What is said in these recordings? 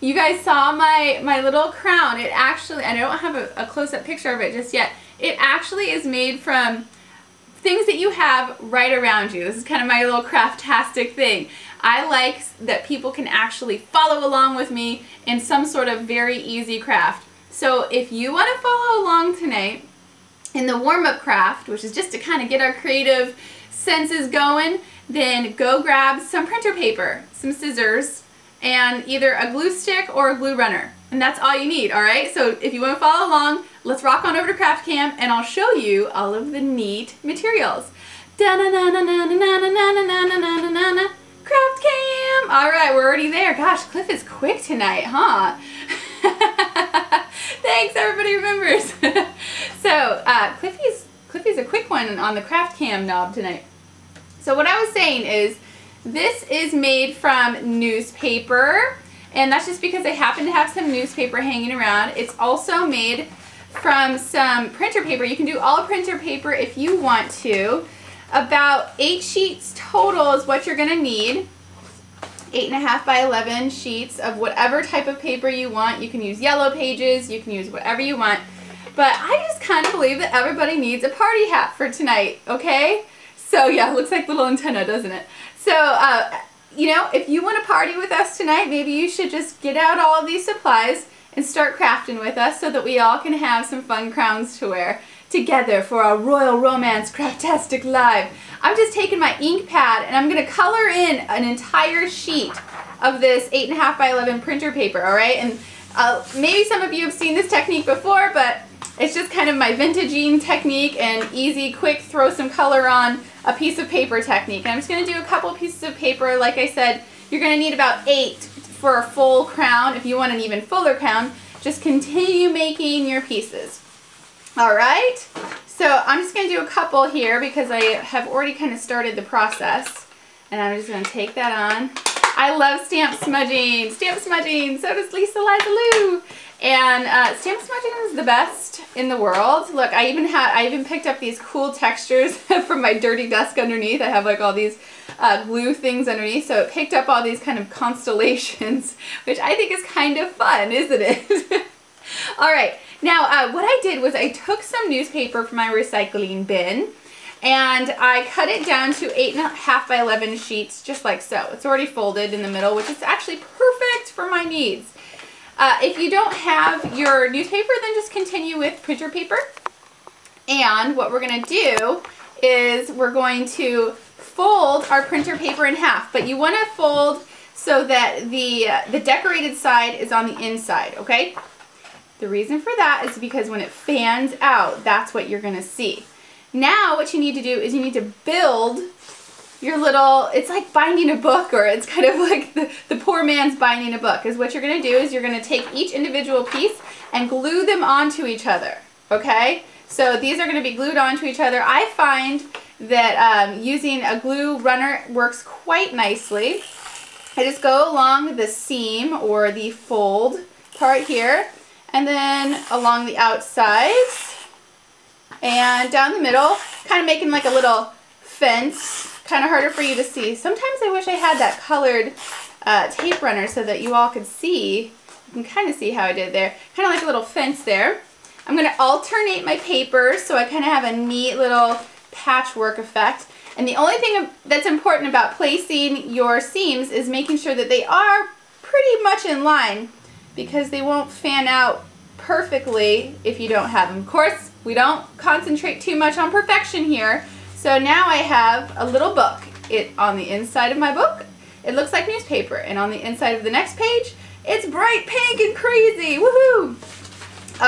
You guys saw my little crown. It actually, I don't have a close-up picture of it just yet. It actually is made from things that you have right around you. This is kind of my little craft-tastic thing. I like that people can actually follow along with me in some sort of very easy craft. So if you want to follow along tonight in the warm-up craft, which is just to kind of get our creative senses going, then go grab some printer paper, some scissors, and either a glue stick or a glue runner. And that's all you need, alright? So if you want to follow along, let's rock on over to Craft Cam and I'll show you all of the neat materials. Da-na-na-na-na-na-na-na-na-na-na-na-na-na. Craft Cam! Alright, we're already there. Gosh, Cliff is quick tonight, huh? Thanks, everybody remembers. So, Cliffy's a quick one on the Craft Cam knob tonight. So what I was saying is, this is made from newspaper, and that's just because I happen to have some newspaper hanging around. It's also made from some printer paper. You can do all printer paper if you want to. About 8 sheets total is what you're going to need. 8.5 by 11 sheets of whatever type of paper you want. You can use yellow pages, you can use whatever you want. But I just kind of believe that everybody needs a party hat for tonight, okay? So yeah, it looks like little antenna, doesn't it? So, you know, if you want to party with us tonight, maybe you should just get out all of these supplies and start crafting with us so that we all can have some fun crowns to wear together for our Royal Romance Craft-tastic Live. I'm just taking my ink pad and I'm going to color in an entire sheet of this 8.5 by 11 printer paper, alright? And maybe some of you have seen this technique before, but it's just kind of my vintaging technique and easy, quick, throw some color on a piece of paper technique. And I'm just going to do a couple pieces of paper. Like I said, you're going to need about 8 for a full crown. If you want an even fuller crown, just continue making your pieces. Alright, so I'm just going to do a couple here because I have already kind of started the process. And I'm just going to take that on. I love stamp smudging. Stamp smudging. So does Lisa Liza Lou. And stamp smudging is the best in the world. Look, I even picked up these cool textures from my dirty desk underneath. I have like all these glue things underneath, so it picked up all these kind of constellations, which I think is kind of fun, isn't it? All right, now what I did was I took some newspaper from my recycling bin and I cut it down to 8.5 by 11 sheets, just like so. It's already folded in the middle, which is actually perfect for my needs. If you don't have your newspaper, then just continue with printer paper. And what we're going to do is we're going to fold our printer paper in half. But you want to fold so that the decorated side is on the inside, okay? The reason for that is because when it fans out, that's what you're going to see. Now what you need to do is you need to build your little, it's like binding a book, or it's kind of like the poor man's binding a book. Is what you're going to do is you're going to take each individual piece and glue them onto each other, okay? So these are going to be glued onto each other. I find that using a glue runner works quite nicely. I just go along the seam or the fold part here, and then along the outsides and down the middle, kind of making like a little fence. Kind of harder for you to see. Sometimes I wish I had that colored tape runner so that you all could see. You can kind of see how I did there. Kind of like a little fence there. I'm going to alternate my papers so I kind of have a neat little patchwork effect. And the only thing that's important about placing your seams is making sure that they are pretty much in line, because they won't fan out perfectly if you don't have them. Of course, we don't concentrate too much on perfection here. So now I have a little book. On the inside of my book, it looks like newspaper. And on the inside of the next page, it's bright pink and crazy. Woohoo!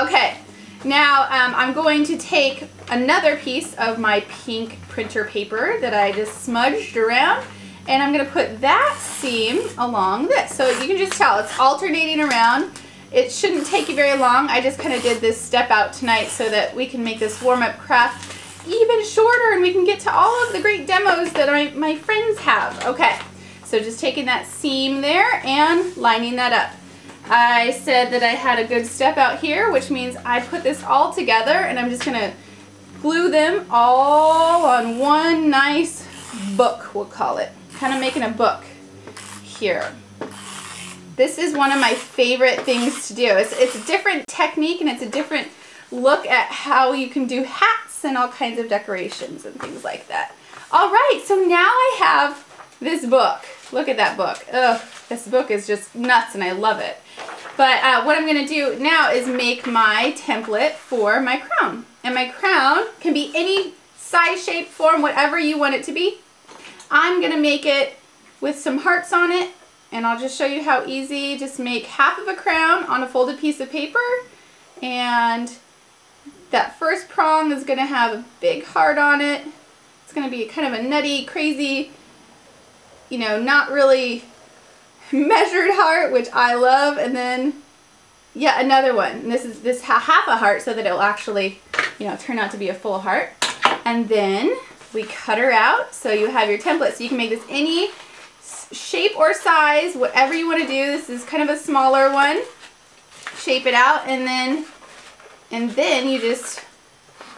Okay, now I'm going to take another piece of my pink printer paper that I just smudged around, and I'm going to put that seam along this. So you can just tell it's alternating around. It shouldn't take you very long. I just kind of did this step out tonight so that we can make this warm-up craft even shorter and we can get to all of the great demos that my friends have. Okay, so just taking that seam there and lining that up. I said that I had a good step out here, which means I put this all together and I'm just going to glue them all on one nice book, we'll call it. Kind of making a book here. This is one of my favorite things to do. It's a different technique and it's a different look at how you can do hats and all kinds of decorations and things like that. All right, so now I have this book. Look at that book. Ugh, this book is just nuts and I love it. But what I'm gonna do now is make my template for my crown. And my crown can be any size, shape, form, whatever you want it to be. I'm gonna make it with some hearts on it, and I'll just show you how easy. Just make half of a crown on a folded piece of paper, and that first prong is gonna have a big heart on it. It's gonna be kind of a nutty, crazy, you know, not really measured heart, which I love, and then yeah, another one. And this half a heart so that it'll actually, you know, turn out to be a full heart. And then we cut her out so you have your template. So you can make this any shape or size, whatever you want to do. This is kind of a smaller one. Shape it out, and then you just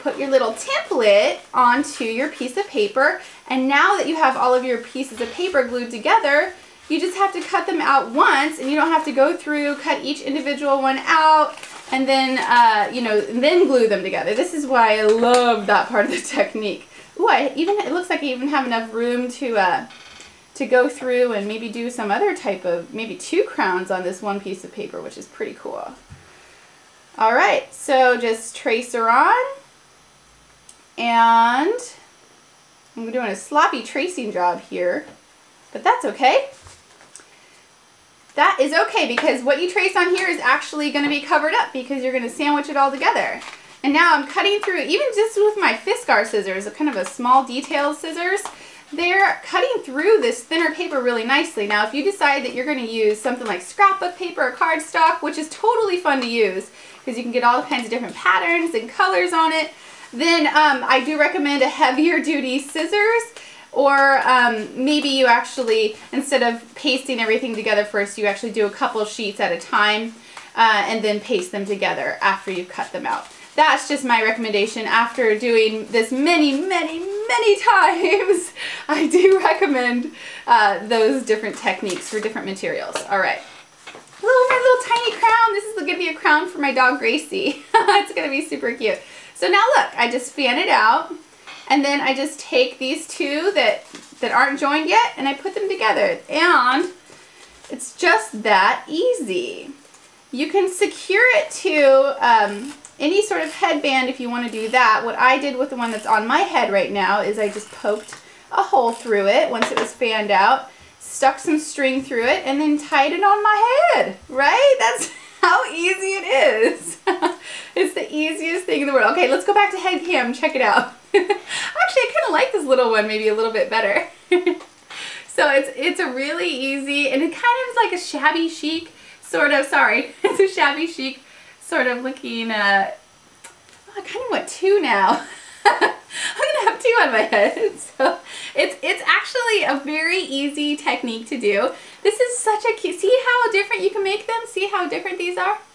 put your little template onto your piece of paper. And now that you have all of your pieces of paper glued together, you just have to cut them out once, and you don't have to go through, cut each individual one out, and then, you know, then glue them together. This is why I love that part of the technique. Ooh, it looks like I even have enough room to go through and maybe do some other type of, maybe 2 crowns on this one piece of paper, which is pretty cool. All right, so just trace her on, and I'm doing a sloppy tracing job here, but that's okay. That is okay, because what you trace on here is actually going to be covered up because you're going to sandwich it all together. And now I'm cutting through, even just with my Fiskar scissors, kind of a small detail scissors, they're cutting through this thinner paper really nicely. Now if you decide that you're going to use something like scrapbook paper or cardstock, which is totally fun to use because you can get all kinds of different patterns and colors on it, then I do recommend a heavier duty scissors. Or maybe you actually, instead of pasting everything together first, you actually do a couple sheets at a time and then paste them together after you've cut them out. That's just my recommendation. After doing this many, many, many times, I do recommend those different techniques for different materials. All right. My little tiny crown. This is going to be a crown for my dog Gracie. It's going to be super cute. So now look, I just fan it out. And then I just take these 2 that aren't joined yet, and I put them together. And it's just that easy. You can secure it to any sort of headband if you want to do that. What I did with the one that's on my head right now is I just poked a hole through it once it was fanned out, stuck some string through it, and then tied it on my head, right? That's how easy it is. It's the easiest thing in the world. Okay, let's go back to head cam, check it out. Actually, I kind of like this little one maybe a little bit better. So it's a really easy, and it kind of is like a shabby chic sort of, it's a shabby chic sort of looking, oh, I kind of want 2 now. I'm gonna have 2 on my head. So it's actually a very easy technique to do. This is such a cute, see how different you can make them? See how different these are?